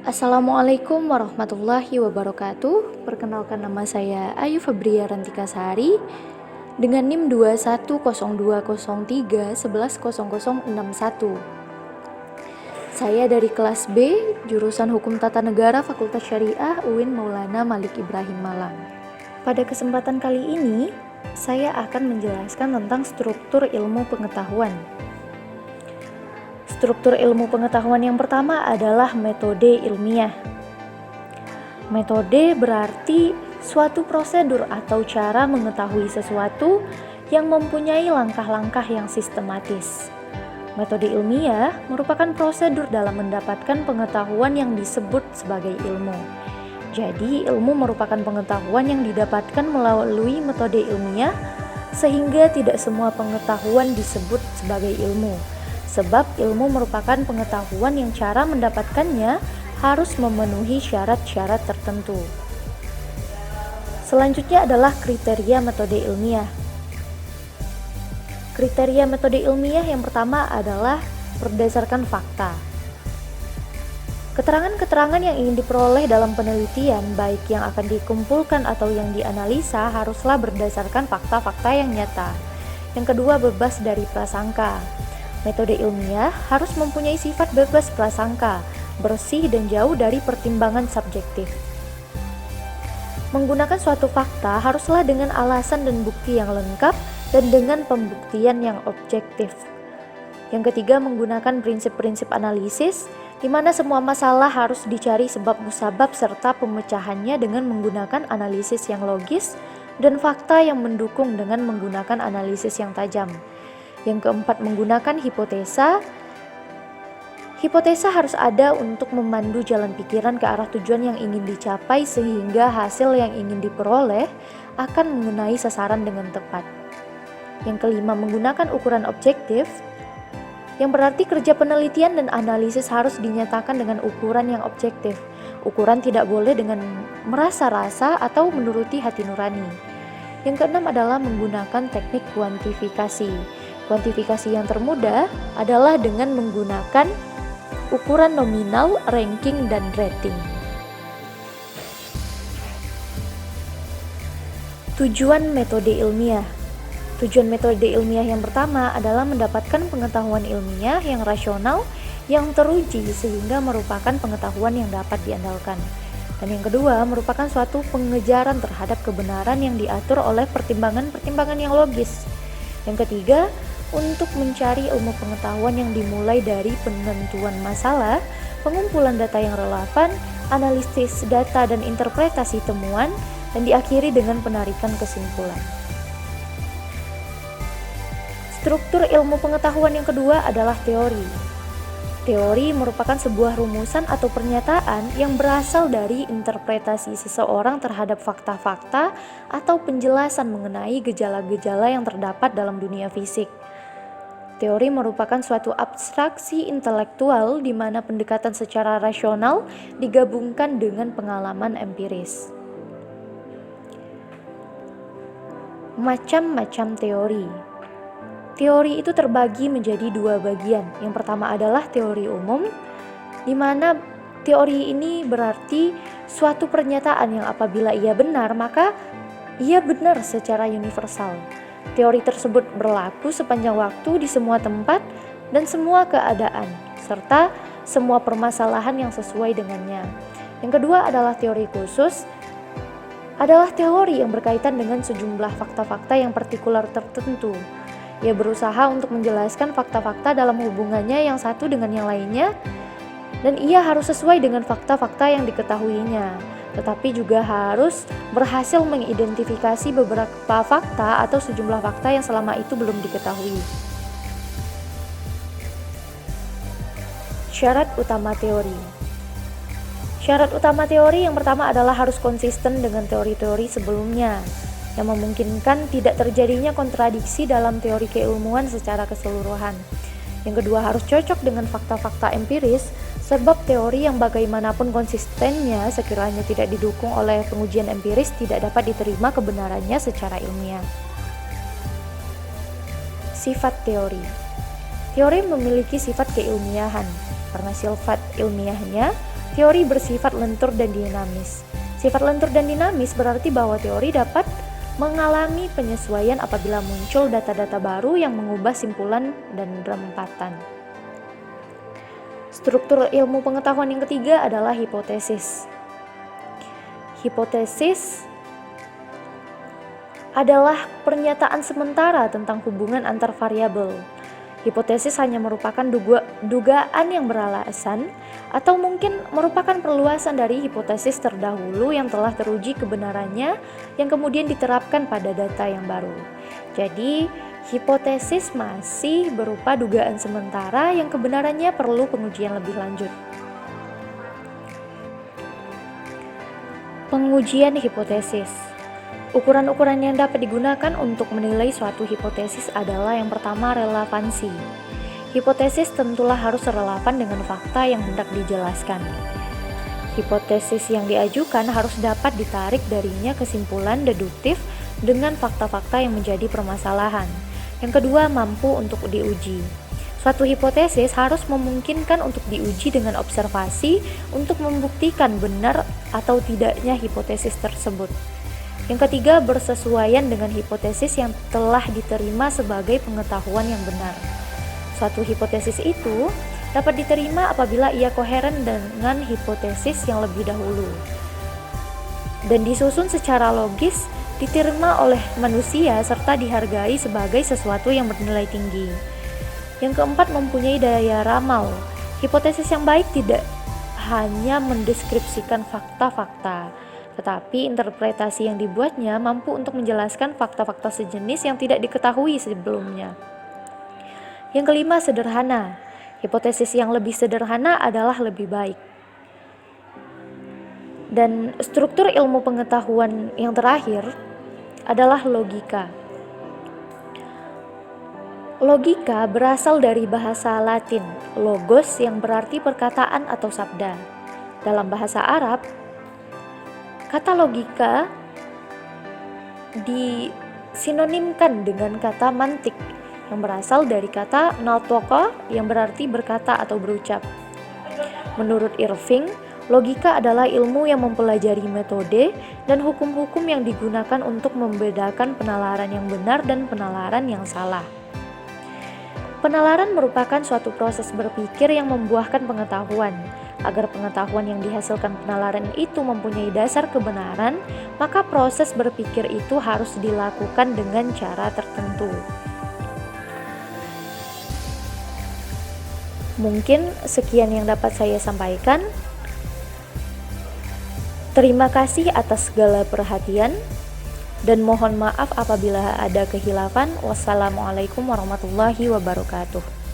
Assalamualaikum warahmatullahi wabarakatuh. Perkenalkan, nama saya Ayu Febria Rantika Sari dengan NIM 210203110061. Saya dari kelas B, jurusan Hukum Tata Negara Fakultas Syariah UIN Maulana Malik Ibrahim Malang. Pada kesempatan kali ini, saya akan menjelaskan tentang struktur ilmu pengetahuan. Struktur ilmu pengetahuan yang pertama adalah metode ilmiah. Metode berarti suatu prosedur atau cara mengetahui sesuatu yang mempunyai langkah-langkah yang sistematis. Metode ilmiah merupakan prosedur dalam mendapatkan pengetahuan yang disebut sebagai ilmu. Jadi, ilmu merupakan pengetahuan yang didapatkan melalui metode ilmiah, sehingga tidak semua pengetahuan disebut sebagai ilmu. Sebab ilmu merupakan pengetahuan yang cara mendapatkannya harus memenuhi syarat-syarat tertentu. Selanjutnya adalah kriteria metode ilmiah. Kriteria metode ilmiah yang pertama adalah berdasarkan fakta. Keterangan-keterangan yang ingin diperoleh dalam penelitian, baik yang akan dikumpulkan atau yang dianalisa, haruslah berdasarkan fakta-fakta yang nyata. Yang kedua, bebas dari prasangka. Metode ilmiah harus mempunyai sifat bebas prasangka, bersih dan jauh dari pertimbangan subjektif. Menggunakan suatu fakta haruslah dengan alasan dan bukti yang lengkap dan dengan pembuktian yang objektif. Yang ketiga, menggunakan prinsip-prinsip analisis, di mana semua masalah harus dicari sebab musabab serta pemecahannya dengan menggunakan analisis yang logis dan fakta yang mendukung dengan menggunakan analisis yang tajam. Yang keempat, menggunakan hipotesa. Hipotesa harus ada untuk memandu jalan pikiran ke arah tujuan yang ingin dicapai sehingga hasil yang ingin diperoleh akan mengenai sasaran dengan tepat. Yang kelima, menggunakan ukuran objektif, yang berarti kerja penelitian dan analisis harus dinyatakan dengan ukuran yang objektif. Ukuran tidak boleh dengan merasa-rasa atau menuruti hati nurani. Yang keenam adalah menggunakan teknik kuantifikasi. Kuantifikasi yang termudah adalah dengan menggunakan ukuran nominal, ranking, dan rating. Tujuan metode ilmiah. Tujuan metode ilmiah yang pertama adalah mendapatkan pengetahuan ilmiah yang rasional, yang teruji sehingga merupakan pengetahuan yang dapat diandalkan. Dan yang kedua, merupakan suatu pengejaran terhadap kebenaran yang diatur oleh pertimbangan-pertimbangan yang logis. Yang ketiga, untuk mencari ilmu pengetahuan yang dimulai dari penentuan masalah, pengumpulan data yang relevan, analisis data dan interpretasi temuan, dan diakhiri dengan penarikan kesimpulan. Struktur ilmu pengetahuan yang kedua adalah teori. Teori merupakan sebuah rumusan atau pernyataan yang berasal dari interpretasi seseorang terhadap fakta-fakta atau penjelasan mengenai gejala-gejala yang terdapat dalam dunia fisik. Teori merupakan suatu abstraksi intelektual di mana pendekatan secara rasional digabungkan dengan pengalaman empiris. Macam-macam teori. Teori itu terbagi menjadi dua bagian. Yang pertama adalah teori umum, di mana teori ini berarti suatu pernyataan yang apabila ia benar, maka ia benar secara universal. Teori tersebut berlaku sepanjang waktu di semua tempat dan semua keadaan, serta semua permasalahan yang sesuai dengannya. Yang kedua adalah teori khusus, adalah teori yang berkaitan dengan sejumlah fakta-fakta yang partikular tertentu. Ia berusaha untuk menjelaskan fakta-fakta dalam hubungannya yang satu dengan yang lainnya, dan ia harus sesuai dengan fakta-fakta yang diketahuinya, tetapi juga harus berhasil mengidentifikasi beberapa fakta atau sejumlah fakta yang selama itu belum diketahui. Syarat utama teori. Syarat utama teori yang pertama adalah harus konsisten dengan teori-teori sebelumnya, yang memungkinkan tidak terjadinya kontradiksi dalam teori keilmuan secara keseluruhan. Yang kedua, harus cocok dengan fakta-fakta empiris, sebab teori yang bagaimanapun konsistennya sekiranya tidak didukung oleh pengujian empiris tidak dapat diterima kebenarannya secara ilmiah. Sifat teori. Teori memiliki sifat keilmiahan. Karena sifat ilmiahnya, teori bersifat lentur dan dinamis. Sifat lentur dan dinamis berarti bahwa teori dapat mengalami penyesuaian apabila muncul data-data baru yang mengubah simpulan dan rempatan. Struktur ilmu pengetahuan yang ketiga adalah hipotesis. Hipotesis adalah pernyataan sementara tentang hubungan antar variabel. Hipotesis hanya merupakan dugaan yang beralasan atau mungkin merupakan perluasan dari hipotesis terdahulu yang telah teruji kebenarannya yang kemudian diterapkan pada data yang baru. Jadi, hipotesis masih berupa dugaan sementara yang kebenarannya perlu pengujian lebih lanjut. Pengujian hipotesis. Ukuran-ukuran yang dapat digunakan untuk menilai suatu hipotesis adalah yang pertama, relevansi. Hipotesis tentulah harus relevan dengan fakta yang hendak dijelaskan. Hipotesis yang diajukan harus dapat ditarik darinya kesimpulan deduktif dengan fakta-fakta yang menjadi permasalahan. Yang kedua, mampu untuk diuji. Suatu hipotesis harus memungkinkan untuk diuji dengan observasi untuk membuktikan benar atau tidaknya hipotesis tersebut. Yang ketiga, bersesuaian dengan hipotesis yang telah diterima sebagai pengetahuan yang benar. Suatu hipotesis itu dapat diterima apabila ia koheren dengan hipotesis yang lebih dahulu dan disusun secara logis, diterima oleh manusia, serta dihargai sebagai sesuatu yang bernilai tinggi. Yang keempat, mempunyai daya ramal. Hipotesis yang baik tidak hanya mendeskripsikan fakta-fakta, tetapi interpretasi yang dibuatnya mampu untuk menjelaskan fakta-fakta sejenis yang tidak diketahui sebelumnya. Yang kelima, sederhana. Hipotesis yang lebih sederhana adalah lebih baik. Dan struktur ilmu pengetahuan yang terakhir adalah logika. Logika berasal dari bahasa Latin, logos, yang berarti perkataan atau sabda. Dalam bahasa Arab, kata logika disinonimkan dengan kata mantik yang berasal dari kata natoqa yang berarti berkata atau berucap. Menurut Irving, logika adalah ilmu yang mempelajari metode dan hukum-hukum yang digunakan untuk membedakan penalaran yang benar dan penalaran yang salah. Penalaran merupakan suatu proses berpikir yang membuahkan pengetahuan. Agar pengetahuan yang dihasilkan penalaran itu mempunyai dasar kebenaran, maka proses berpikir itu harus dilakukan dengan cara tertentu. Mungkin sekian yang dapat saya sampaikan. Terima kasih atas segala perhatian dan mohon maaf apabila ada kehilafan. Wassalamualaikum warahmatullahi wabarakatuh.